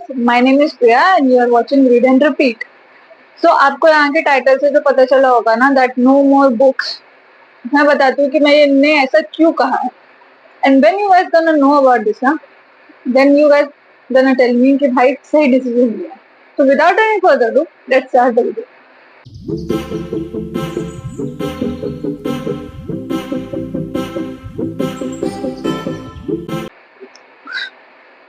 guys, my name is Priya and you are watching Read and Repeat. So आपको यहाँ के title से जो पता चला होगा ना that no more books, मैं बताती हूँ कि मैंने ऐसा क्यों कहा है. And when you guys gonna know about this ना, then you guys gonna tell me कि भाई सही डिसीजन लिया. So without any further ado, let's start the video.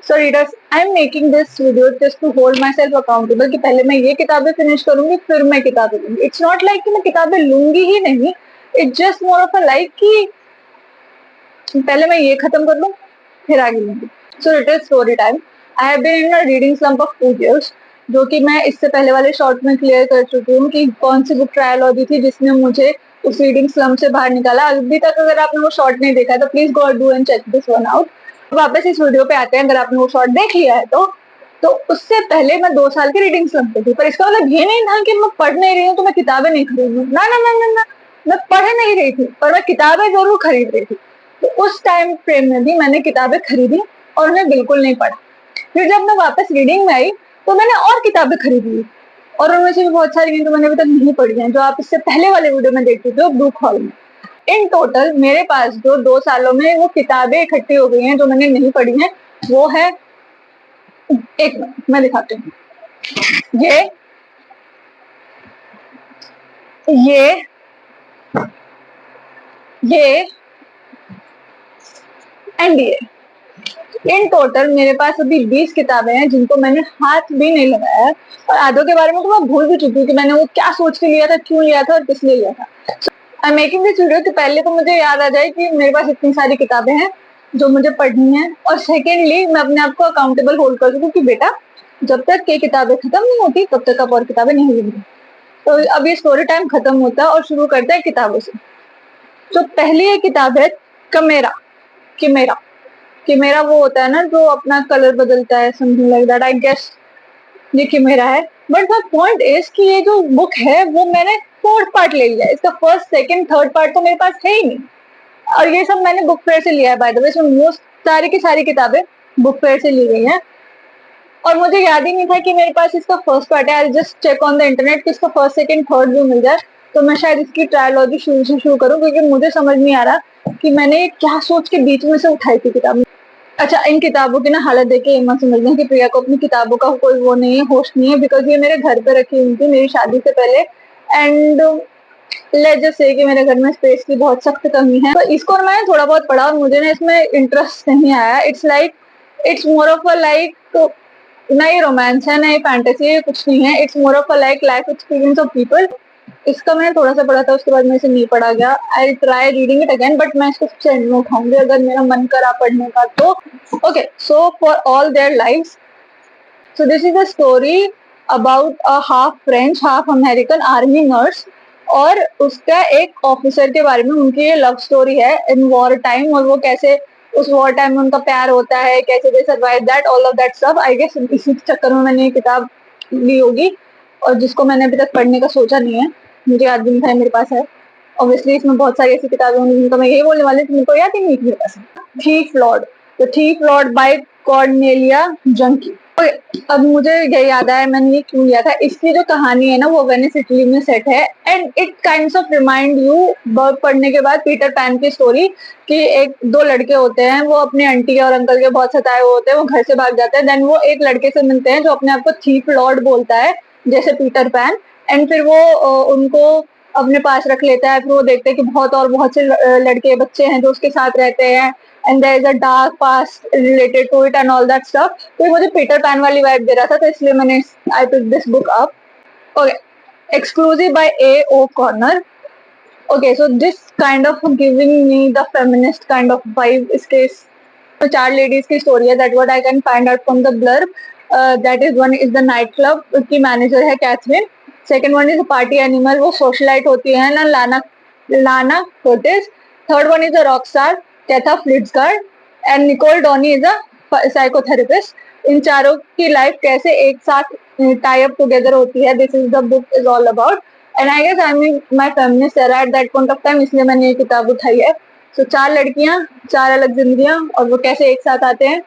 So readers, I am making this video just to hold myself accountable कि पहले मैं ये किताबें फिनिश करूंगी फिर मैं किताबें लूंगी. It's not like कि मैं किताबें लूंगी ही नहीं. It's just more of a like कि पहले मैं ये खत्म कर लूं फिर आगे लूंगी. So it is story time. I have been in a reading slump of 2 years, जो कि मैं इससे पहले वाले शॉर्ट में क्लियर कर चुकी हूँ कि कौन सी बुक ट्रायलॉजी थी जिसने मुझे उस रीडिंग स्लम्प से बाहर निकाला. अभी तक अगर आपने वो शॉर्ट नहीं देखा तो please go do and check this one out. वापस इस वीडियो पे आते हैं. अगर आपने वो शॉर्ट देख लिया है तो उससे पहले मैं 2 साल की रीडिंग स्लम्प पे थी. पर इसका मतलब ये नहीं था कि मैं पढ़ नहीं रही हूँ तो मैं किताबें नहीं खरीद रही हूँ. ना ना ना ना ना, मैं पढ़ नहीं रही थी पर मैं किताबें जरूर खरीद रही थी. तो उस टाइम फ्रेम में भी मैंने किताबें खरीदी और उन्हें बिल्कुल नहीं पढ़ा. फिर जब मैं वापस रीडिंग में आई तो मैंने और किताबें खरीद ली और उनमें से भी बहुत सारी हैं जो मैंने अभी तक नहीं पढ़ी हैं, जो आप इससे पहले वाले वीडियो में देख चुके हो बुक हॉल में. इन टोटल मेरे पास जो 2 सालों में वो किताबें इकट्ठी हो गई हैं जो मैंने नहीं पढ़ी हैं, वो है, एक मिनट मैं दिखाती हूँ. ये एंड ये इन टोटल मेरे पास अभी 20 किताबें हैं जिनको मैंने हाथ भी नहीं लगाया है. और आधों के बारे में तो मैं भूल भी चुकी हूँ कि मैंने वो क्या सोच के लिया था, क्यों लिया था और किस लिए लिया था. I am making this video कि पहले तो मुझे याद आ जाए कि मेरे पास इतनी सारी किताबें हैं जो मुझे पढ़नी है, और सेकेंडली मैं अपने आप को अकाउंटेबल होल्ड कर सकूँ कि बेटा जब तक ये किताबें खत्म नहीं होती तब तक आप और किताबें नहीं लेंगे. तो अब ये स्टोरी टाइम खत्म होता है और शुरू करते हैं किताबों से. तो पहली एक किताब है किमेरा. किमेरा वो होता है ना जो अपना कलर बदलता है, something like that. I guess ये किमेरा है. बट द पॉइंट इज कि ये जो बुक है वो मैंने 4th पार्ट ले लिया है. इसका 1st, 2nd, 3rd पार्ट तो मेरे पास है ही नहीं. और ये सब मैंने बुक फेयर से लिया है. बाय द वे, इसमें मोस्ट सारी की सारी किताबें बुक फेयर से ली गई हैं. और मुझे याद ही नहीं था कि मेरे पास इसका 1st पार्ट है. I just check on the internet कि इसका 1st, 2nd, 3rd भी मिल जाए तो मैं शायद इसकी ट्रायलॉजी शुरू से शुरू करूँ, क्योंकि मुझे समझ नहीं आ रहा कि मैंने क्या सोच के बीच में से उठाई थी किताब. अच्छा, इन किताबों की ना हालत देख के ये मत समझना कि प्रिया को अपनी किताबों का कोई वो नहीं है, होश नहीं है, बिकॉज ये मेरे घर पे रखी हुई थी मेरी शादी से पहले. एंड लेट्स जस्ट से कि मेरे घर में स्पेस की बहुत सख्त कमी है. तो इसको मैंने थोड़ा बहुत पढ़ा और मुझे ना इसमें इंटरेस्ट नहीं आया. It's more of a like, ना ये रोमांस है ना ये फैंटेसी है, कुछ नहीं है. It's more of a like life experience of people. इसका मैंने थोड़ा सा पढ़ा था, उसके बाद मैं इसे नहीं पढ़ा गया. I try reading it again, but मैं इसको सबसे एंड में उठाऊंगी अगर मेरा मन करा पढ़ने का तो. Okay, so for all their lives, so this is a story about a half French half American army nurse और उसका एक ऑफिसर के बारे में. उनकी ये लव स्टोरी है इन वॉर टाइम, और वो कैसे उस वॉर टाइम में उनका प्यार होता है, कैसे they survive that, all of that stuff. I guess इसी चक्कर में मैंने ये किताब ली होगी, और जिसको मैंने अभी तक पढ़ने का सोचा नहीं है. मुझे याद भी नहीं था मेरे पास है. ऑब्वियसली इसमें बहुत सारी ऐसी किताबें होंगी जिनको मैं यही बोलने वाली थी, मेरे को याद ही नहीं थी मेरे पास. Thief lord by Cornelia Funke. अब मुझे ये याद आया मैंने ये क्यों लिया था. इसकी जो कहानी है ना वो वेनिस इटली में सेट है, and it kinds of remind you work पढ़ने के बाद पीटर पैन की स्टोरी कि 2 लड़के होते हैं, वो अपने आंटी और अंकल के बहुत सताए हुए होते हैं, वो घर से भाग जाते हैं. देन वो एक लड़के से मिलते हैं जो अपने आप को थीफ लॉर्ड बोलता है जैसे पीटर पैन, एंड फिर वो उनको अपने पास रख लेता है. फिर वो देखते हैं कि बहुत से लड़के बच्चे हैं जो उसके साथ रहते हैं, and there is a dark past related to it and all that stuff. तो मुझे पीटर पैन वाली वाइब दे रहा था, तो इसलिए मैंने I picked this book up. Okay, exclusive by A.O. Corner. Okay, so this kind of giving me the feminist kind of vibe. इसके 4 ladies की स्टोरी है, that what I can find out from the blurb. That is one is the night club, उसकी manager है Catherine. Second one is a party animal, वो socialite होती है ना, Lana कोटेस. Third one is a rock star, कैथा फ्लिट्सगार्ड, and Nicole Donnie is a psychotherapist. इन चारों की लाइफ कैसे एक साथ टाई अप टुगेदर होती है, this is the book is all about. And I guess I mean my feminist era at that point of time, इसलिए मैंने ये किताब उठाई है. सो 4 लड़कियां, 4 अलग जिंदगियां, और वो कैसे एक साथ आते हैं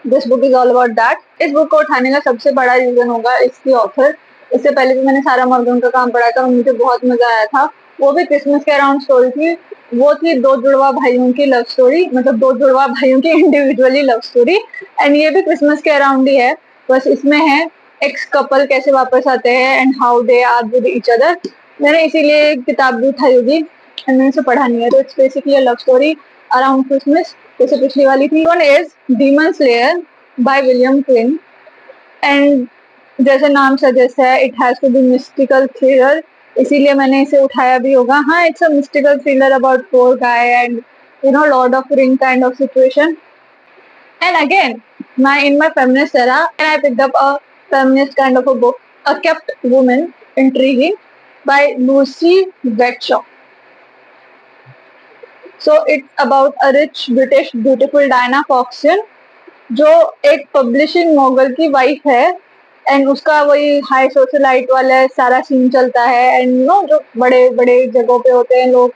this book is all about that. इस बुक को उठाने का सबसे बड़ा रीजन होगा इसकी ऑथर. इससे पहले भी मैंने सारा मॉर्गन का काम पढ़ा था और मुझे बहुत मजा आया था. वो भी क्रिसमस के अराउंड स्टोरी थी. वो थी दो जुड़वा भाइयों की लव स्टोरी, मतलब दो जुड़वा भाइयों की इंडिविजुअली लव स्टोरी. एंड ये भी क्रिसमस के अराउंड ही है. बस इसमें है एक्स कपल कैसे वापस आते हैं and how they are with each other. मैंने इसीलिए किताब भी उठाई होगी एंड मैंने इसे पढ़ा नहीं है. तो it's basically a love story around Christmas, जैसे पिछली वाली थी. One is demon slayer by William Quinn. And जैसे नाम सजेस्ट है, it has to be mystical thriller, इसीलिए मैंने इसे उठाया भी होगा. हाँ, it's a mystical thriller about four guy and lord of ring kind of situation. And again, in my feminist era, and I picked up a feminist kind of a book, A Kept Woman, Intriguing, by Lucy Wetshaw. So it's about a rich British beautiful Diana Foxton, जो एक publishing Mughal की wife है. And उसका वही high socialite वाला सारा scene चलता है. एंड जो बड़े बड़े जगहों पे होते हैं लोग,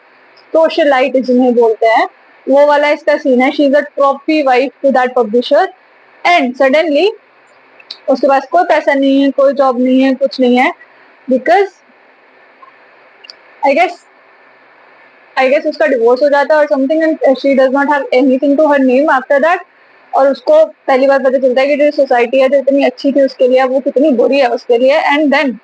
सोशलाइट जिन्हें बोलते हैं, वो वाला इसका सीन है. She is a trophy wife to that publisher. And suddenly उसके पास कोई पैसा नहीं है, कोई जॉब नहीं है, कुछ नहीं है, बिकॉज आई गेस उसका डिवोर्स हो जाता है और something, and she does not have anything to her name after that. और उसको पहली बार पता चलता है कि जो सोसाइटी है जो इतनी अच्छी थी उसके लिए, वो कितनी बुरी है उसके लिए. एंड देन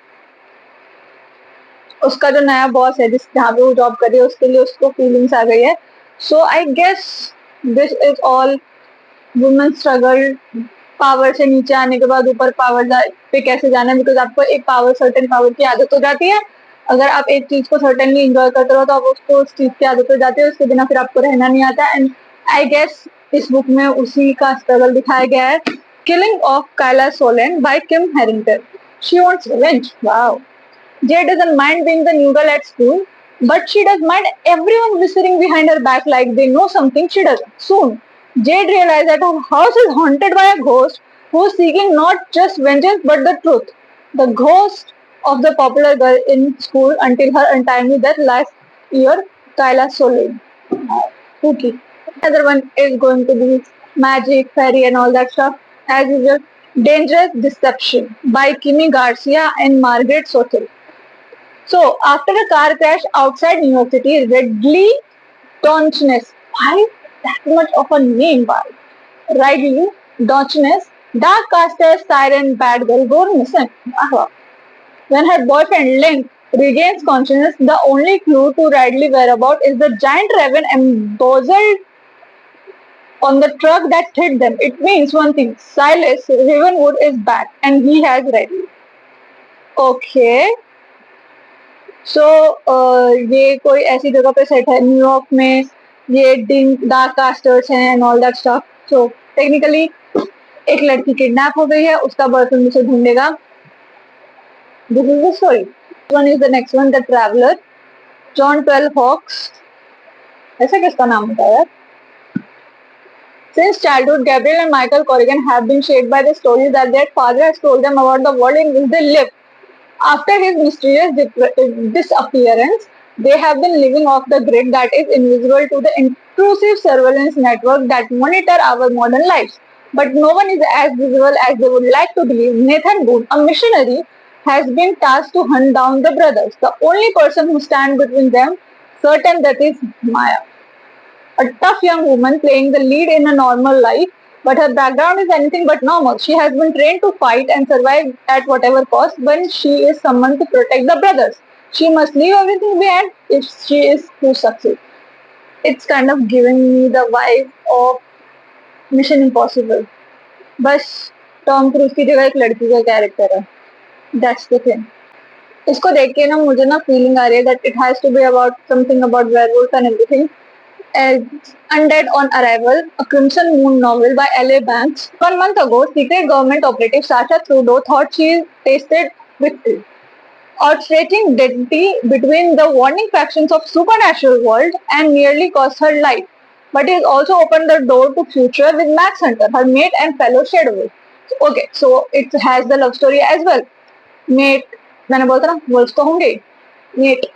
उसका जो नया बॉस है जहाँ पे वो जॉब कर रही है, उसके लिए उसको फीलिंग्स आ गई है. So I guess this is all women struggle. Power से नीचे आने के बाद ऊपर पावर पे कैसे जाना है, बिकॉज आपको एक सर्टेन पावर की आदत हो जाती है. अगर आप एक चीज को सर्टेनली एंजॉय करते हो तो आप उसको उस चीज की आदत हो जाती है, उसके बिना फिर आपको रहना नहीं आता. एंड आई गेस इस बुक में उसी का स्ट्रगल दिखाया गया है. Killing of Kayla Solen by Kim Harrington. She wants revenge. Wow. Jade doesn't mind being the new girl at school, but she does mind everyone whispering behind her back like they know something she doesn't. Soon, Jade realizes that her house is haunted by a ghost who is seeking not just vengeance but the truth. The ghost of the popular girl in school until her untimely death last year, Kyla Soleil. Spooky. Another one is going to be magic, fairy, and all that stuff. As usual, Dangerous Deception by Kimi Garcia and Margaret Sotil. So, after a car crash outside New York City, Ridley Donchnes, why that much of a name, why? Ridley Donchnes, dark caster, siren, bad girl, go missing. When her boyfriend Link regains consciousness, the only clue to Ridley's whereabouts is the giant raven embossed on the truck that hit them. It means one thing, Silas Ravenwood is back and he has Ridley. Okay. सो ये कोई ऐसी जगह पे set है New York में, ये dark casters हैं and all that stuff. So technically एक लड़की किडनैप हो गई है, उसका बॉयफ्रेंड उसे ढूंढेगा. This is the story. One is the next one, the traveller, John 12 Hawks. ऐसा किसका नाम होता है? Since childhood, Gabriel and Michael Corrigan have been shaped by the stories that their father has told them about the world in which they live. After his mysterious disappearance, they have been living off the grid that is invisible to the intrusive surveillance network that monitor our modern lives. But no one is as visible as they would like to believe. Nathan Boone, a missionary, has been tasked to hunt down the brothers. The only person who stands between them, certain that is Maya, a tough young woman playing the lead in a normal life, but her background is anything but normal. She has been trained to fight and survive at whatever cost when she is summoned to protect the brothers. She must leave everything behind if she is to succeed. It's kind of giving me the vibe of Mission Impossible. बस Tom cruise की जगह एक लड़की का character है. That's the thing. इसको देख के ना मुझे ना फीलिंग आ रही है that it has to be about something about werewolves and everything. Undead on Arrival, a Crimson Moon novel by L.A. Banks. 1 month ago, secret government operative Sasha Trudeau thought she tasted victory, outstretching identity between the warning factions of supernatural world and nearly cost her life. But it also opened the door to future with Max Hunter, her mate and fellow Shadow. Okay, so it has the love story as well. Mate, मैंने बोला था ना, wolves तो होंगे. Mate.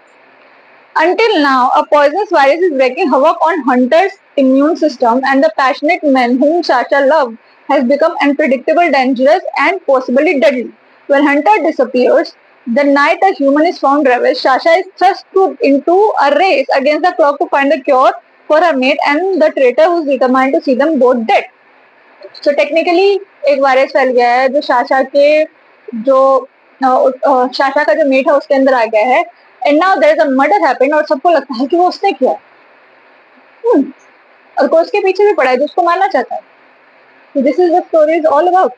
Until now, a poisonous virus is wreaking havoc on Hunter's immune system, and the passionate men whom Sasha loved has become unpredictable, dangerous, and possibly deadly. When Hunter disappears, the night a human is found ravished, Sasha is thrust into a race against the clock to find a cure for her mate and the traitor who is determined to see them both dead. So technically एक virus फैल गया है जो Sasha के जो Sasha का जो met है उसके अंदर आ गया है and now there is a murder happened और सबको लगता है कि वो उसने किया और कोई उसके पीछे भी पड़ा है जो उसको मारना चाहता है. So this is what story is all about.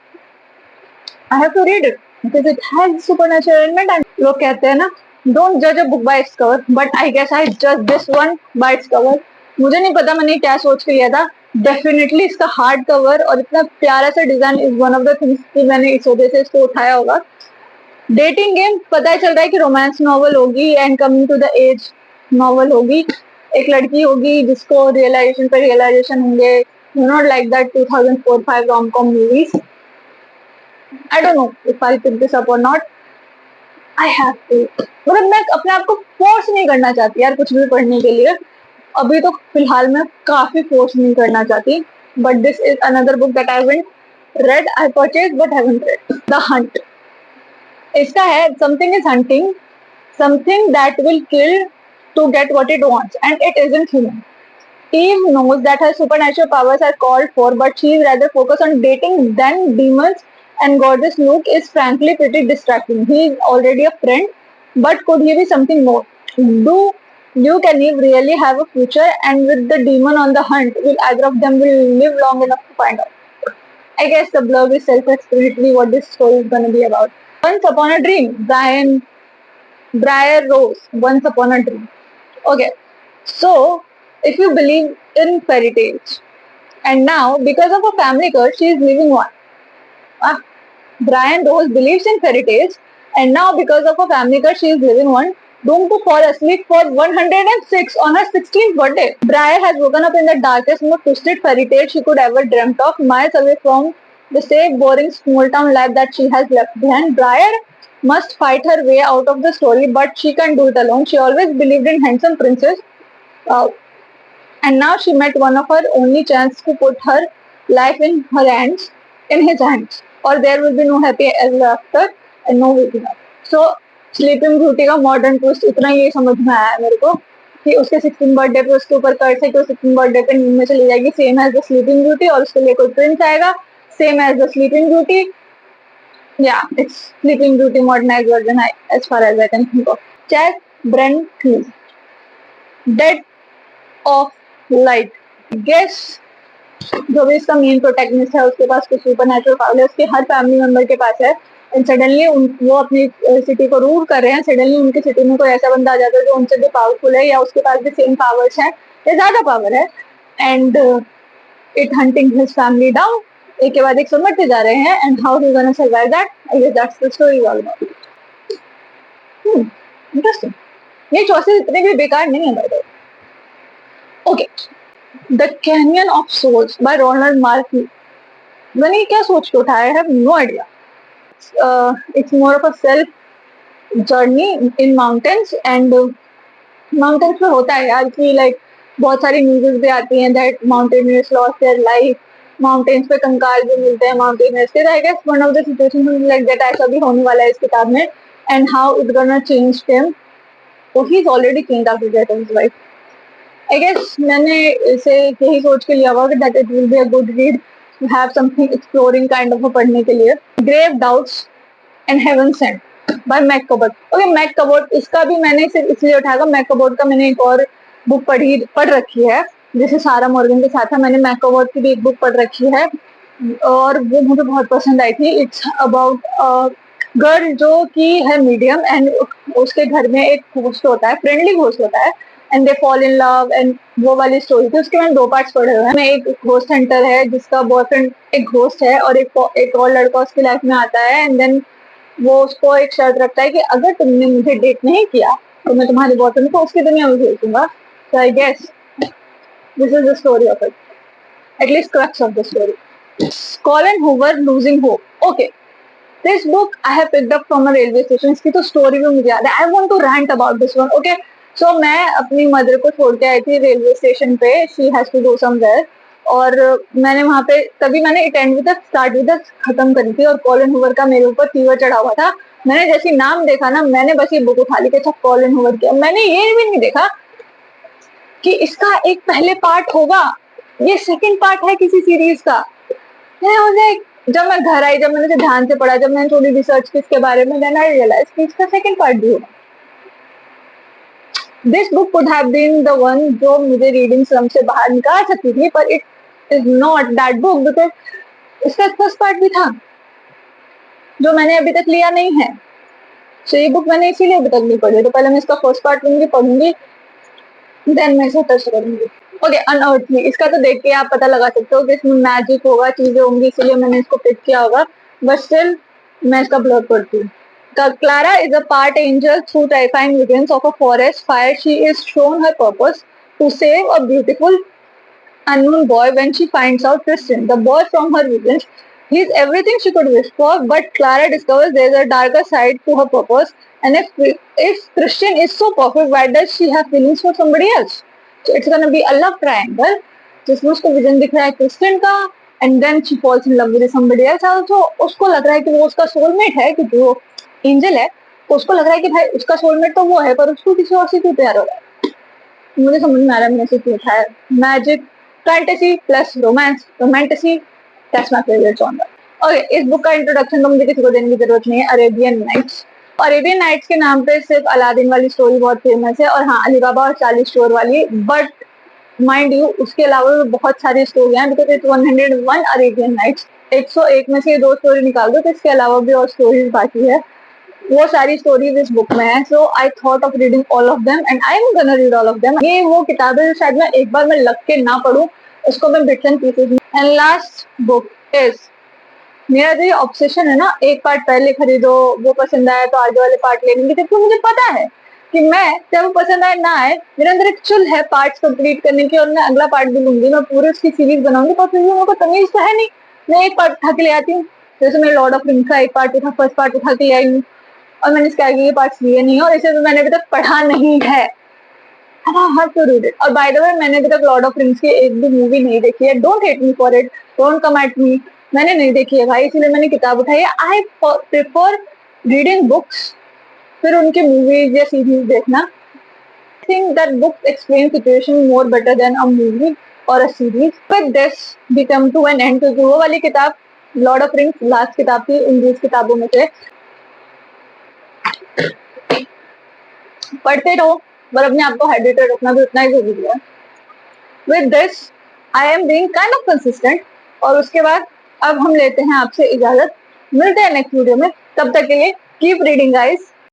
I have to read it because it has supernatural element and लोग कहते हैं ना don't judge a book by its cover but I guess I judge this one by its cover. मुझे नहीं पता मैंने क्या सोच के लिया था. डेफिनेटली इसका हार्ड कवर और इतना प्यारा सा design is one of the things कि मैंने इस वजह से इसको उठाया होगा. डेटिंग गेम पता चल रहा है कि रोमांस नॉवल होगी and coming to the age novel होगी. एक लड़की होगी जिसको रियलाइजेशन पे रियलाइजेशन होंगे. You not like that 2004-5 romcom movies. I don't know if I pick this up और नॉट. I have to. मतलब मैं अपने आप को फोर्स नहीं करना चाहती यार कुछ भी पढ़ने के लिए. अभी तो फिलहाल मैं काफी फोर्स नहीं करना चाहती. But this is another book that I haven't read. I purchased but haven't read. The Hunt. इसका है something is hunting something that will kill to get what it wants and it isn't human. Eve knows that her supernatural powers are called for but she is rather focused on dating than demons and gorgeous Luke is frankly pretty distracting. He is already a friend but could he be something more? Do Luke and Eve really have a future and with the demon on the hunt will either of them will live long enough to find out? I guess the blurb is self-explanatory what this story is going to be about. Once upon a dream, Briar Rose. Once upon a dream. Okay, so if you believe in fairy tales, and now because of a family curse, she is living one. Brian Rose believes in fairy tales, and now because of a family curse, she is living one. Doomed to fall asleep for 106 on her 16th birthday. Briar has woken up in the darkest, most twisted fairy tale she could ever dreamt of, miles away from the safe, boring, small-town life that she has left behind. Briar must fight her way out of the story, but she can't do it alone. She always believed in handsome princes, and now she met one of her only chance to put her life in his hands, or there will be no happy ever after and no waking up. So sleeping beauty का modern twist इतना ही समझ में आया मेरे को कि उसके 16 birthday पे उसके ऊपर कर्ज है कि वो 16 बर्थडे पे नींद में चली जाएगी same as the sleeping beauty और उसके लिए कोई प्रिंस आएगा same as the sleeping beauty. या it's sleeping beauty modernised version as far as I can think of. चैक ब्रेन ह्यूज. Dead of light. गेस जो भी इसका मेन प्रोटैगनिस्ट है उसके पास कुछ सुपरनैचुरल पावर है. उसके हर फैमिली मेंबर के पास है एंड सडनली वो अपनी सिटी को रूल कर रहे हैं. सडनली उनकी सिटी में कोई ऐसा बंदा आ जाता है जो उनसे भी पावरफुल है या उसके पास भी सेम पावर्स हैं या ज्यादा पावर है and it hunting his family down. एक के बाद एक सब मरते जा रहे हैं and how he gonna survive that. I guess that's the story all about. Interesting. ये चॉइसेस इतने भी बेकार नहीं है by the way. Okay, the canyon of souls by Ronald Markey. मैंने क्या सोच के उठाया? I have no idea. It's more of a self journey in mountains and mountains में होता है यार कि like बहुत सारी न्यूज़ भी आती हैं that mountaineers lost their life, mountains पे कंकाल भी मिलते हैं mountaineers के. I guess one of the situations like that ऐसा भी होने वाला है इस किताब में and how it's gonna change him. Oh, he's already changed after death of his wife. I guess मैंने इसे यही सोच के लिया हुआ कि that it will be a good read to have something exploring kind of पढ़ने के लिए. Grave Doubts and Heaven Sent by Meg Cabot. Okay, Meg Cabot इसका भी मैंने सिर्फ इसलिए उठाया. Meg Cabot का मैंने एक और बुक पढ़ रखी है जैसे सारा मॉर्गन के साथ है. मैंने Meg Cabot की भी एक बुक पढ़ रखी है और वो मुझे बहुत पसंद आई थी. इट्स अबाउट गर्ल जो कि है मीडियम एंड उसके घर में एक घोस्ट होता है, फ्रेंडली घोस्ट होता है and they fall in love and वो वाली स्टोरी थी. उसके मैंने 2 पार्ट्स पढ़े हुए हैं. एक घोस्ट हंटर है जिसका बॉयफ्रेंड एक घोस्ट है और एक और लड़का उसकी लाइफ में आता है एंड देन वो उसको एक शर्त रखता है कि अगर तुमने मुझे डेट नहीं किया तो मैं तुम्हारे बॉयफ्रेंड को उसकी दुनिया में भेज दूंगा. So I guess this is the story of it, at least crux of the story. Colleen Hoover losing hope. Okay, this book I have picked up from a railway station. इसकी तो स्टोरी भी मुझे याद है. I want to rant about this one. Okay, so मैं अपनी mother को छोड़ के आई थी रेलवे स्टेशन पे. She has to go somewhere और मैंने वहां पे तभी मैंने it and with start with खत्म करी थी और कॉलिन हूवर का मेरे ऊपर फीवर चढ़ा हुआ था। मैंने जैसे नाम देखा ना, मैंने बस ये बुक उठा ली कि अच्छा कॉलिन हूवर किया। मैंने ये भी नहीं देखा कि इसका एक पहले पार्ट होगा, ये सेकंड पार्ट है किसी सीरीज का। मुझे जब मैं घर आई, जब मैंने इसे ध्यान से पढ़ा, जब मैंने थोड़ी रिसर्च की इसके बारे में, देन आई रियलाइज कि इसका सेकंड पार्ट भी होगा। This book could have been the one जो मुझे रीडिंग स्लम्प से बाहर निकाल सकती थी, पर it is not that book because इसका फर्स्ट पार्ट भी था जो मैंने अभी तक लिया नहीं है। तो ये बुक मैंने इसीलिए अभी तक नहीं पढ़ी। तो पहले मैं इसका फर्स्ट पार्ट लूंगी, पढ़ूंगी, देन मैं इसे टच करूंगी। ओके, अनअर्थली, इसका तो देख के आप पता लगा सकते हो कि इसमें मैजिक होगा, चीजें होंगी, इसलिए मैंने इसको पिक किया होगा, बट स्टिल मैं इसका ब्लॉग पढ़ती हूँ। Clara is a part angel through terrifying visions of a forest fire. She is shown her purpose to save a beautiful unknown boy when she finds out Tristan, the boy from her visions. He is everything she could wish for, but Clara discovers there is a darker side to her purpose. And if Tristan is so perfect, why does she have feelings for somebody else? So it's gonna be a love triangle. जिसमें उसको vision दिख रहा है Christian का, and then she falls in love with somebody else also. उसको लग रहा है कि वो उसका सोलमेट है, कि जो एंजल है, तो उसको लग रहा है कि भाई उसका सोलमेट तो वो है, पर उसको किसी और से क्यों प्यार हो रहा है। मुझे समझ में आ रहा है मैंने इसे क्यों उठाया। Magic, fantasy plus romance, romantasy, that's my favourite genre. Okay, इस बुक का इंट्रोडक्शन तो मुझे किसी को देने की जरूरत नहीं है। Arabian nights. अरेबियन नाइट्स के नाम पे सिर्फ अलादीन वाली स्टोरी बहुत फेमस है, और हाँ, अली बाबा और 40 चोर वाली, बट माइंड यू उसके अलावा भी बहुत सारी स्टोरियां, बिकॉज इट्स 101 अरेबियन नाइट्स। 101 में से 2 स्टोरी निकाल दो तो इसके अलावा भी और स्टोरीज बाकी है, वो सारी स्टोरीज इस बुक में है। So I thought of reading all of them and I am gonna read all of them. ये वो किताबें जो शायद मैं एक बार में लग के ना पढूं, उसको मैं bits and pieces. And last book is, मेरा जो ऑब्सेशन है ना, एक पार्ट पहले खरीदो, वो पसंद आया तो आगे वाले पार्ट ले लेंगे, क्योंकि मुझे पता है कि मैं चाहे वो पसंद आए ना आए, मेरे अंदर एक चुल है पार्ट्स कंप्लीट करने की, और मैं अगला पार्ट भी लूंगी, मैं पूरे उसकी सीरीज बनाऊंगी। पर फिर भी मेरे को तमीज तो है नहीं, मैं एक पार्ट उठा के ले आती हूँ। जैसे मैं लॉर्ड ऑफ रिंग्स का एक पार्ट उठा, फर्स्ट पार्ट उठा के ले आई हूँ, और मैंने इसके आगे ये पार्ट्स लिए नहीं, और इसे तो मैंने अभी तक पढ़ा नहीं है। और बाय द वे, मैंने अभी तक लॉर्ड ऑफ रिंग्स की एक भी मूवी नहीं देखी है। Don't hate me for it, don't come at me, मैंने नहीं देखी है भाई, इसलिए मैंने किताब उठाई है। आई प्रेफर रीडिंग बुक्स, फिर उनकी मूवीज या सीरीज देखना। I think that books explain situation more better than a movie or a series. With this, we come to an end, क्योंकि वो वाली किताब लॉर्ड ऑफ रिंग्स लास्ट किताब थी इन 20 किताबों में से। पढ़ते रहो, पर अपने आप को हाइड्रेटेड रखना भी उतना ही जरूरी है। With this, I am being kind of consistent, और उसके बाद अब हम लेते हैं आपसे इजाजत। मिलते हैं नेक्स्ट वीडियो में, तब तक के लिए कीप रीडिंग गाइस।